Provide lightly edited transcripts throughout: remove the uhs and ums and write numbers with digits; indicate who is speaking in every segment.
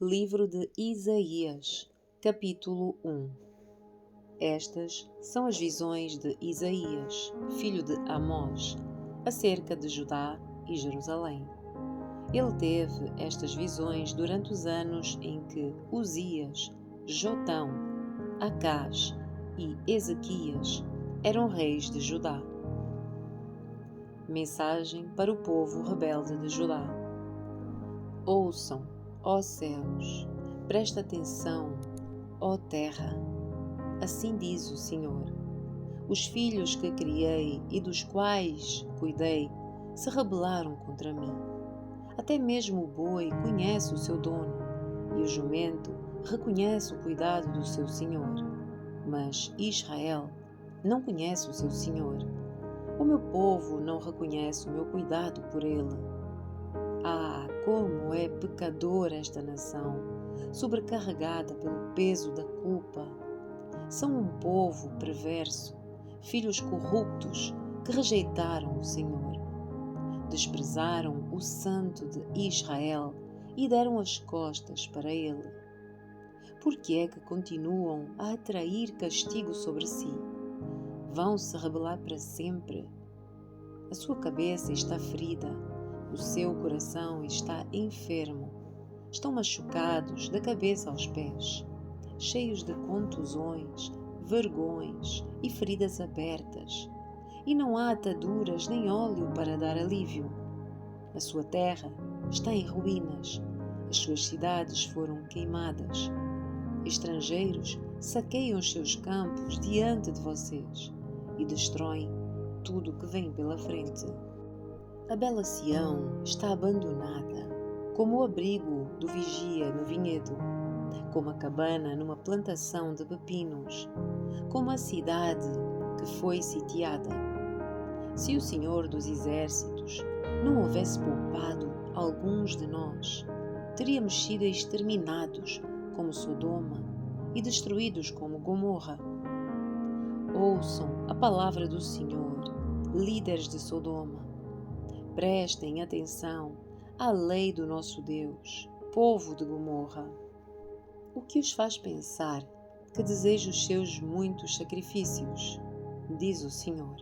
Speaker 1: Livro de Isaías, capítulo 1. Estas são as visões de Isaías, filho de Amós, acerca de Judá e Jerusalém. Ele teve estas visões durante os anos em que Uzias, Jotão, Acás e Ezequias eram reis de Judá. Mensagem para o povo rebelde de Judá. Ouçam, ó céus, presta atenção, ó terra. Assim diz o Senhor: os filhos que criei e dos quais cuidei se rebelaram contra mim. Até mesmo o boi conhece o seu dono, e o jumento reconhece o cuidado do seu senhor. Mas Israel não conhece o seu senhor. O meu povo não reconhece o meu cuidado por ele. Ah, como é pecadora esta nação, sobrecarregada pelo peso da culpa. São um povo perverso, filhos corruptos que rejeitaram o Senhor. Desprezaram o Santo de Israel e deram as costas para ele. Por que é que continuam a atrair castigo sobre si? Vão se rebelar para sempre. A sua cabeça está ferida, o seu coração está enfermo. Estão machucados da cabeça aos pés, cheios de contusões, vergões e feridas abertas. E não há ataduras nem óleo para dar alívio. A sua terra está em ruínas, as suas cidades foram queimadas. Estrangeiros saqueiam os seus campos diante de vocês e destroem tudo que vem pela frente. A bela Sião está abandonada, como o abrigo do vigia no vinhedo, como a cabana numa plantação de pepinos, como a cidade que foi sitiada. Se o Senhor dos Exércitos não houvesse poupado alguns de nós, teríamos sido exterminados como Sodoma e destruídos como Gomorra. Ouçam a palavra do Senhor, líderes de Sodoma. Prestem atenção à lei do nosso Deus, povo de Gomorra. O que os faz pensar que desejo os seus muitos sacrifícios? Diz o Senhor.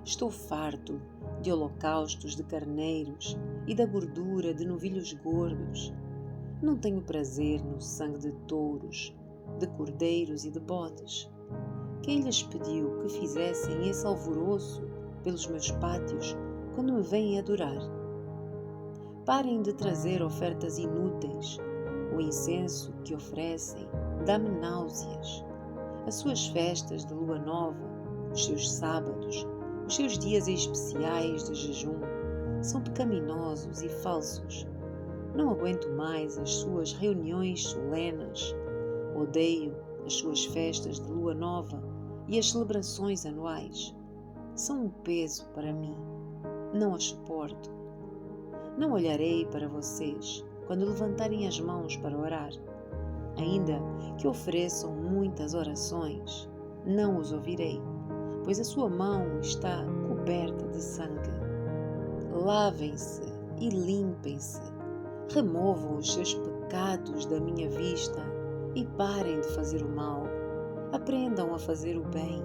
Speaker 1: Estou farto de holocaustos de carneiros e da gordura de novilhos gordos. Não tenho prazer no sangue de touros, de cordeiros e de bodes. Quem lhes pediu que fizessem esse alvoroço pelos meus pátios quando me vêm adorar? Parem de trazer ofertas inúteis. O incenso que oferecem dá-me náuseas. As suas festas de lua nova, os seus sábados, os seus dias especiais de jejum são pecaminosos e falsos. Não aguento mais as suas reuniões solenes. Odeio as suas festas de lua nova e as celebrações anuais. São um peso para mim. Não as suporto. Não olharei para vocês quando levantarem as mãos para orar. Ainda que ofereçam muitas orações, não os ouvirei, pois a sua mão está coberta de sangue. Lavem-se e limpem-se. Removam os seus pecados da minha vista e parem de fazer o mal. Aprendam a fazer o bem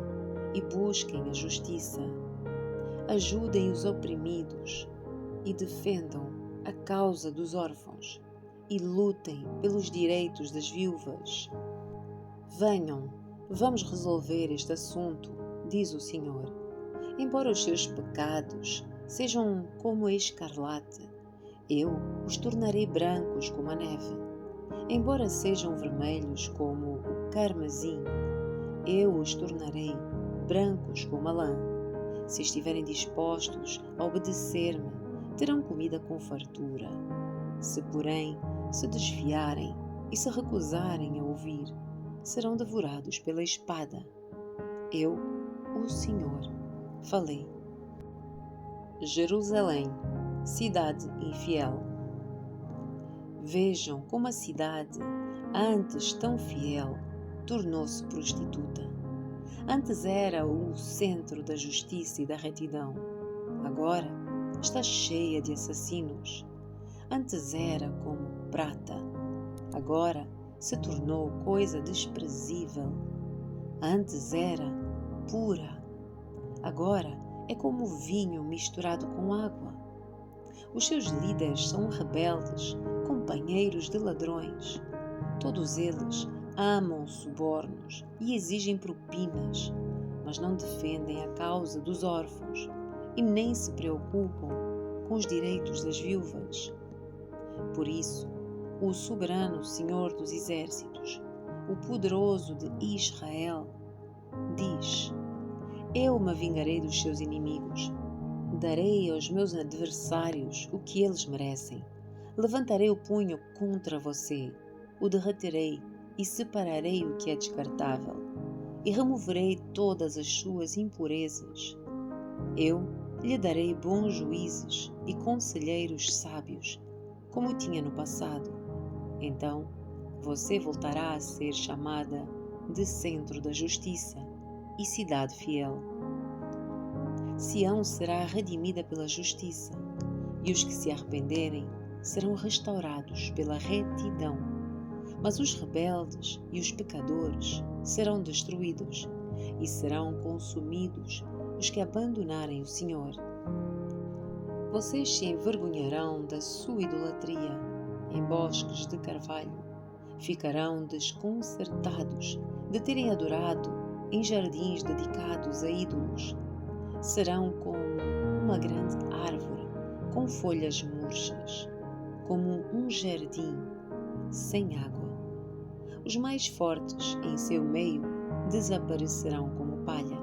Speaker 1: e busquem a justiça. Ajudem os oprimidos e defendam a causa dos órfãos e lutem pelos direitos das viúvas. Venham, vamos resolver este assunto, diz o Senhor. Embora os seus pecados sejam como a escarlate, eu os tornarei brancos como a neve. Embora sejam vermelhos como o carmesim, eu os tornarei brancos como a lã. Se estiverem dispostos a obedecer-me, terão comida com fartura. Se, porém, se desviarem e se recusarem a ouvir, serão devorados pela espada. Eu, o Senhor, falei. Jerusalém, cidade infiel. Vejam como a cidade, antes tão fiel, tornou-se prostituta. Antes era o centro da justiça e da retidão. Agora está cheia de assassinos. Antes era como prata, Agora se tornou coisa desprezível. Antes era pura. Agora é como vinho misturado com água. Os seus líderes são rebeldes, companheiros de ladrões. Todos eles amam subornos e exigem propinas, mas não defendem a causa dos órfãos e nem se preocupam com os direitos das viúvas. Por isso, o soberano Senhor dos Exércitos, o poderoso de Israel, diz: Eu me vingarei dos seus inimigos. Darei aos meus adversários o que eles merecem. Levantarei o punho contra você, o derreterei e separarei o que é descartável, e removerei todas as suas impurezas. Eu lhe darei bons juízes e conselheiros sábios, como tinha no passado. Então, você voltará a ser chamada de centro da justiça e cidade fiel. Sião será redimida pela justiça, e os que se arrependerem serão restaurados pela retidão. Mas os rebeldes e os pecadores serão destruídos, e serão consumidos os que abandonarem o Senhor. Vocês se envergonharão da sua idolatria em bosques de carvalho. Ficarão desconcertados de terem adorado em jardins dedicados a ídolos. Serão como uma grande árvore com folhas murchas, como um jardim sem água. Os mais fortes em seu meio desaparecerão como palha.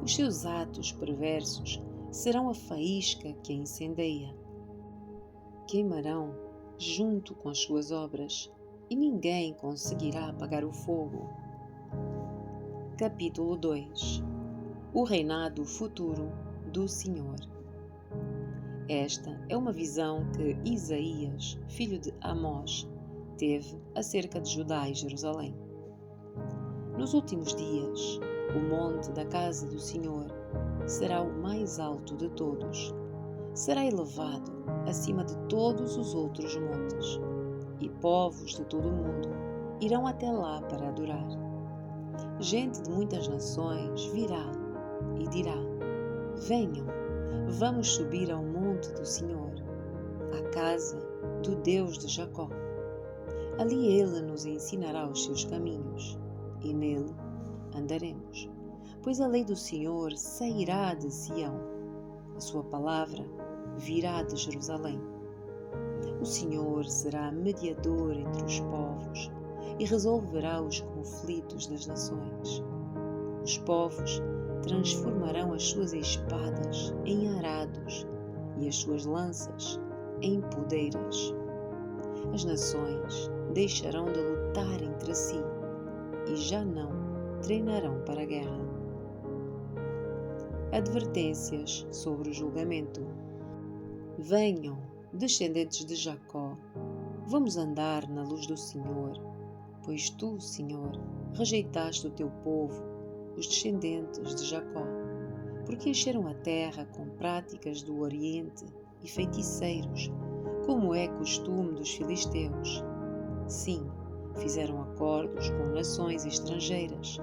Speaker 1: Os seus atos perversos serão a faísca que a incendeia. Queimarão junto com as suas obras, e ninguém conseguirá apagar o fogo. Capítulo 2. O reinado futuro do Senhor. Esta é uma visão que Isaías, filho de Amós, teve acerca de Judá e Jerusalém. Nos últimos dias, o monte da casa do Senhor será o mais alto de todos. Será elevado acima de todos os outros montes, e povos de todo o mundo irão até lá para adorar. Gente de muitas nações virá e dirá: Venham, vamos subir ao monte do Senhor, à casa do Deus de Jacó. Ali ele nos ensinará os seus caminhos, e nele andaremos. Pois a lei do Senhor sairá de Sião, a sua palavra virá de Jerusalém. O Senhor será mediador entre os povos e resolverá os conflitos das nações. Os povos transformarão as suas espadas em arados e as suas lanças em podeiras. As nações deixarão de lutar entre si e já não treinarão para a guerra. Advertências sobre o julgamento. Venham, descendentes de Jacó, vamos andar na luz do Senhor, pois tu, Senhor, rejeitaste o teu povo, os descendentes de Jacó, porque encheram a terra com práticas do Oriente e feiticeiros, como é costume dos filisteus. Sim, fizeram acordos com nações estrangeiras.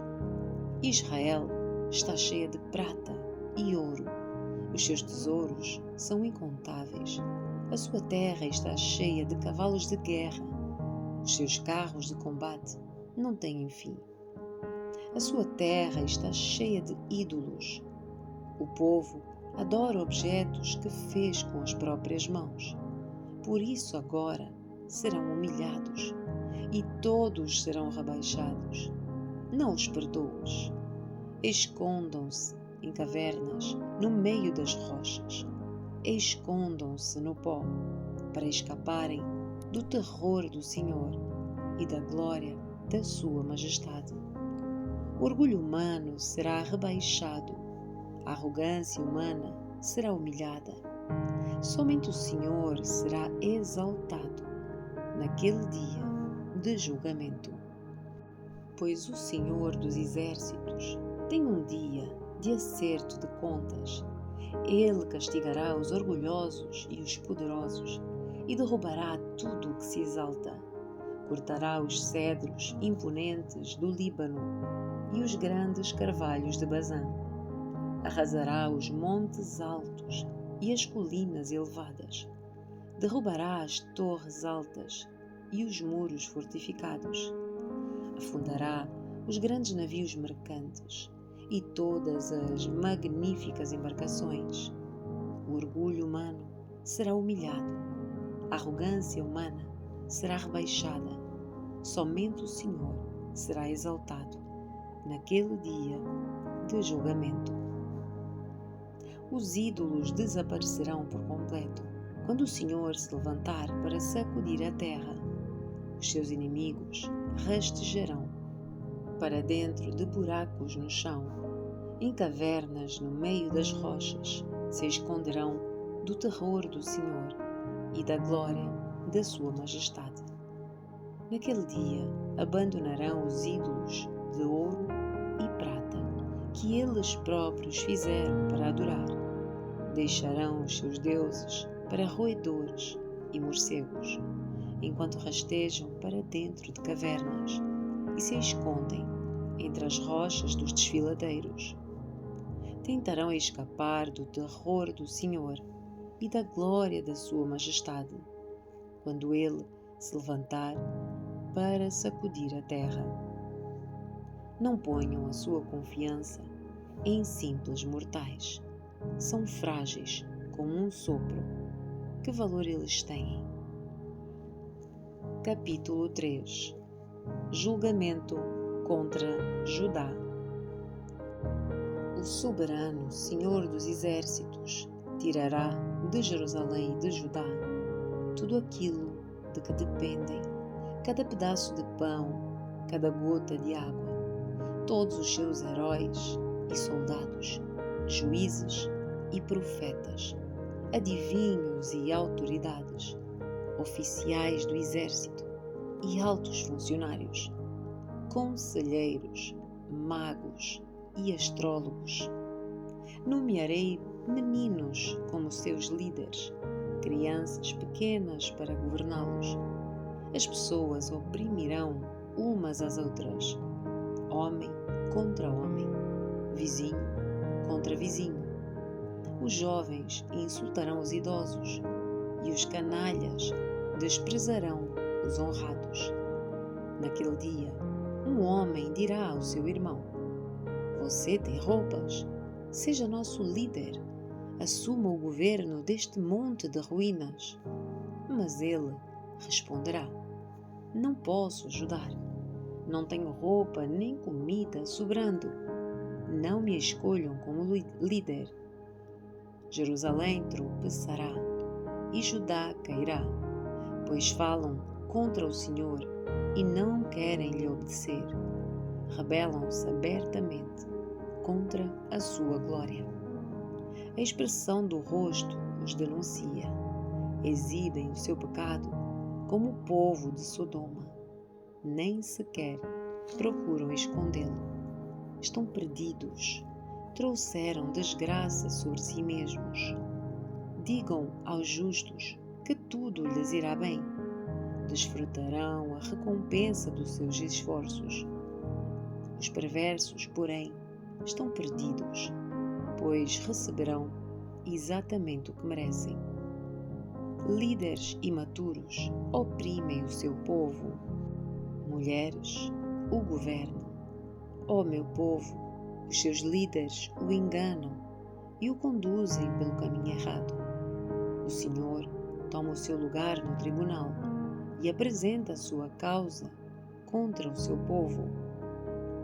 Speaker 1: Israel está cheia de prata e ouro. Os seus tesouros são incontáveis. A sua terra está cheia de cavalos de guerra. Os seus carros de combate não têm fim. A sua terra está cheia de ídolos. O povo adora objetos que fez com as próprias mãos. Por isso agora serão humilhados e todos serão rebaixados. Não os perdoes. Escondam-se em cavernas, no meio das rochas. Escondam-se no pó, para escaparem do terror do Senhor e da glória da sua majestade. O orgulho humano será rebaixado, a arrogância humana será humilhada. Somente o Senhor será exaltado naquele dia de julgamento. Pois o Senhor dos Exércitos tem um dia de acerto de contas. Ele castigará os orgulhosos e os poderosos e derrubará tudo o que se exalta. cortará os cedros imponentes do Líbano e os grandes carvalhos de Bazã. Arrasará os montes altos e as colinas elevadas. Derrubará as torres altas e os muros fortificados. Afundará os grandes navios mercantes e todas as magníficas embarcações. O orgulho humano será humilhado, a arrogância humana será rebaixada. Somente o Senhor será exaltado naquele dia de julgamento. Os ídolos desaparecerão por completo quando o Senhor se levantar para sacudir a terra. Os seus inimigos rastejarão para dentro de buracos no chão. Em cavernas no meio das rochas se esconderão do terror do Senhor e da glória da sua majestade. Naquele dia abandonarão os ídolos de ouro e prata que eles próprios fizeram para adorar. Deixarão os seus deuses para roedores e morcegos, enquanto rastejam para dentro de cavernas e se escondem entre as rochas dos desfiladeiros. Tentarão escapar do terror do Senhor e da glória da sua majestade, quando ele se levantar para sacudir a terra. Não ponham a sua confiança em simples mortais. São frágeis como um sopro. Que valor eles têm? Capítulo 3. Julgamento contra Judá. O soberano Senhor dos exércitos tirará de Jerusalém e de Judá tudo aquilo de que dependem, cada pedaço de pão, cada gota de água, todos os seus heróis e soldados, juízes e profetas, adivinhos e autoridades, oficiais do exército e altos funcionários, conselheiros, magos e astrólogos. Nomearei meninos como seus líderes, crianças pequenas para governá-los. As pessoas oprimirão umas às outras, homem contra homem, vizinho contra vizinho. Os jovens insultarão os idosos e os canalhas desprezarão os honrados. Naquele dia, um homem dirá ao seu irmão: "Você tem roupas? Seja nosso líder. Assuma o governo deste monte de ruínas." Mas ele responderá: "Não posso ajudar. Não tenho roupa nem comida sobrando. Não me escolham como líder." Jerusalém tropeçará e Judá cairá, pois falam contra o Senhor e não querem lhe obedecer. Rebelam-se abertamente contra a sua glória. A expressão do rosto os denuncia. Exibem o seu pecado como o povo de Sodoma. Nem sequer procuram escondê-lo. Estão perdidos. Trouxeram desgraça sobre si mesmos. Digam aos justos que tudo lhes irá bem. Desfrutarão a recompensa dos seus esforços. Os perversos, porém, estão perdidos, pois receberão exatamente o que merecem. Líderes imaturos oprimem o seu povo. Mulheres o governam. Ó meu povo, os seus líderes o enganam e o conduzem pelo caminho errado. O Senhor toma o seu lugar no tribunal e apresenta a sua causa contra o seu povo.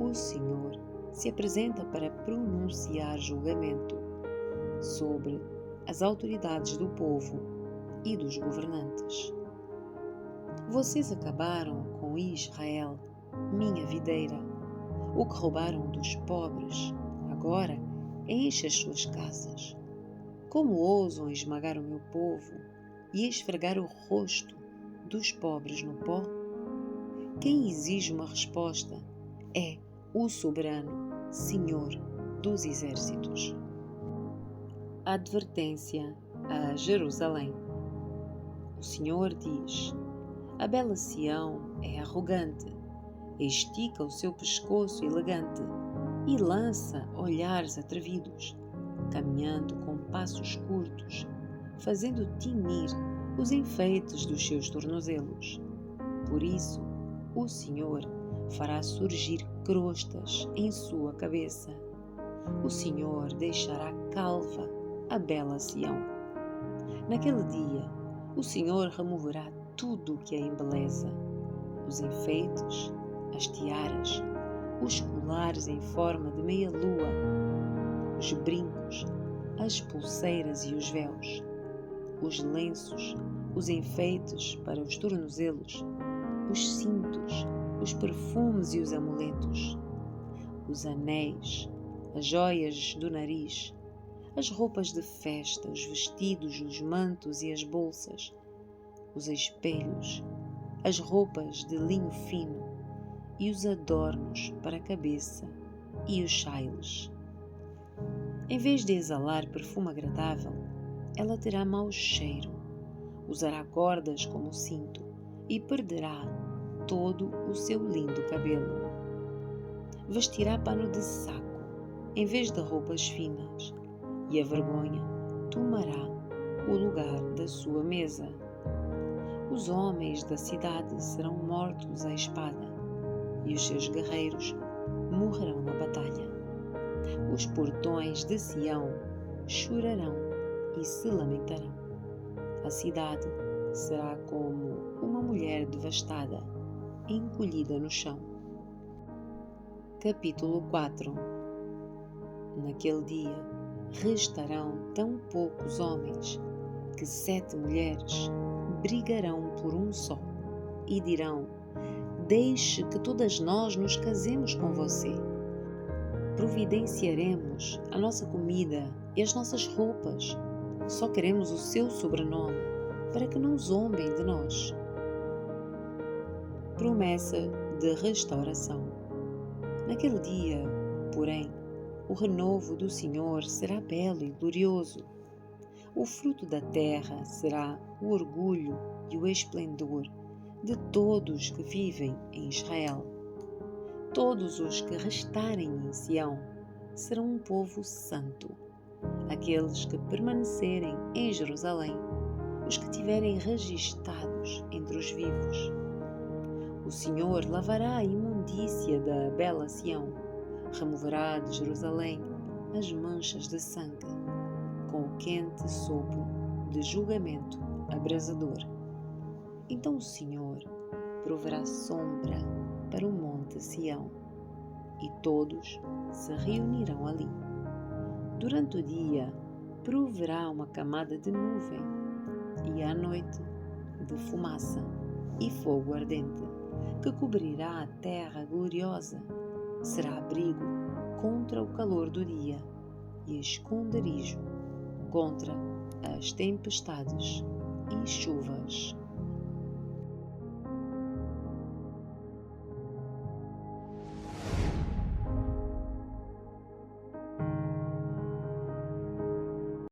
Speaker 1: O Senhor se apresenta para pronunciar julgamento sobre as autoridades do povo e dos governantes. Vocês acabaram com Israel, minha videira. O que roubaram dos pobres, agora enche as suas casas. Como ousam esmagar o meu povo e esfregar o rosto dos pobres no pó? Quem exige uma resposta é o soberano Senhor dos exércitos. Advertência a Jerusalém. O Senhor diz: A bela Sião é arrogante, estica o seu pescoço elegante e lança olhares atrevidos, caminhando com passos curtos, fazendo tinir os enfeites dos seus tornozelos. Por isso, o Senhor fará surgir crostas em sua cabeça. O Senhor deixará calva a bela Sião. Naquele dia, o Senhor removerá tudo o que a embeleza, os enfeites, as tiaras, os colares em forma de meia-lua, os brincos, as pulseiras e os véus, os lenços, os enfeites para os tornozelos, os cintos, os perfumes e os amuletos, os anéis, as joias do nariz, as roupas de festa, os vestidos, os mantos e as bolsas, os espelhos, as roupas de linho fino e os adornos para a cabeça e os chailes. Em vez de exalar perfume agradável, ela terá mau cheiro, usará cordas como cinto e perderá todo o seu lindo cabelo. Vestirá pano de saco em vez de roupas finas, e a vergonha tomará o lugar da sua mesa. Os homens da cidade serão mortos à espada, e os seus guerreiros morrerão na batalha. Os portões de Sião chorarão e se lamentarão. A cidade será como uma mulher devastada, encolhida no chão. Capítulo 4. Naquele dia restarão tão poucos homens que 7 mulheres brigarão por um só e dirão: deixe que todas nós nos casemos com você. Providenciaremos a nossa comida e as nossas roupas. Só queremos o seu sobrenome para que não zombem de nós. Promessa de restauração. Naquele dia, porém, o renovo do Senhor será belo e glorioso. O fruto da terra será o orgulho e o esplendor de todos que vivem em Israel. Todos os que restarem em Sião serão um povo santo. Aqueles que permanecerem em Jerusalém, os que tiverem registados entre os vivos. O Senhor lavará a imundícia da bela Sião, removerá de Jerusalém as manchas de sangue, com o quente sopro de julgamento abrasador. Então o Senhor proverá sombra para o monte Sião, e todos se reunirão ali. Durante o dia proverá uma camada de nuvem, e à noite de fumaça e fogo ardente, que cobrirá a terra gloriosa. Será abrigo contra o calor do dia e esconderijo contra as tempestades e chuvas.